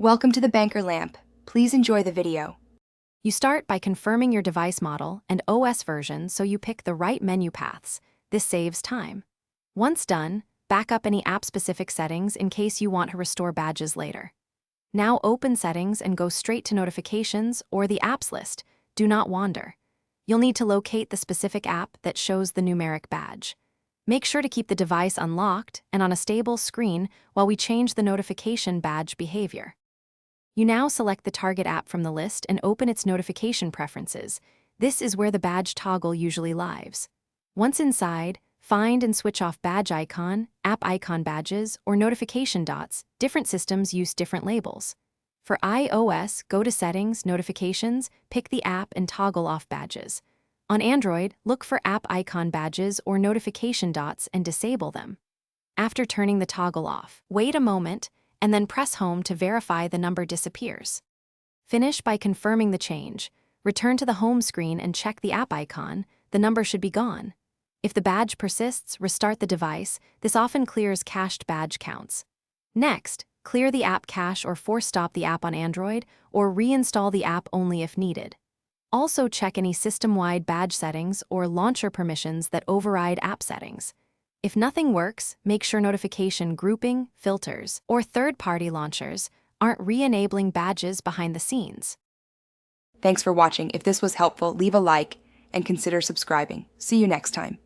Welcome to the Banker Lamp. Please enjoy the video. You start by confirming your device model and OS version so you pick the right menu paths. This saves time. Once done, back up any app-specific settings in case you want to restore badges later. Now open Settings and go straight to Notifications or the Apps list. Do not wander. You'll need to locate the specific app that shows the numeric badge. Make sure to keep the device unlocked and on a stable screen while we change the notification badge behavior. You now select the target app from the list and open its notification preferences. This is where the badge toggle usually lives. Once inside, find and switch off badge icon, app icon badges, or notification dots. Different systems use different labels. For iOS, go to Settings, Notifications, pick the app and toggle off badges. On Android, look for app icon badges or notification dots and disable them. After turning the toggle off, wait a moment and then press Home to verify the number disappears. Finish by confirming the change. Return to the home screen and check the app icon. The number should be gone. If the badge persists, restart the device. This often clears cached badge counts. Next, clear the app cache or force stop the app on Android, or reinstall the app only if needed. Also check any system-wide badge settings or launcher permissions that override app settings. If nothing works, make sure notification grouping, filters, or third-party launchers aren't re-enabling badges behind the scenes. Thanks for watching. If this was helpful, leave a like and consider subscribing. See you next time.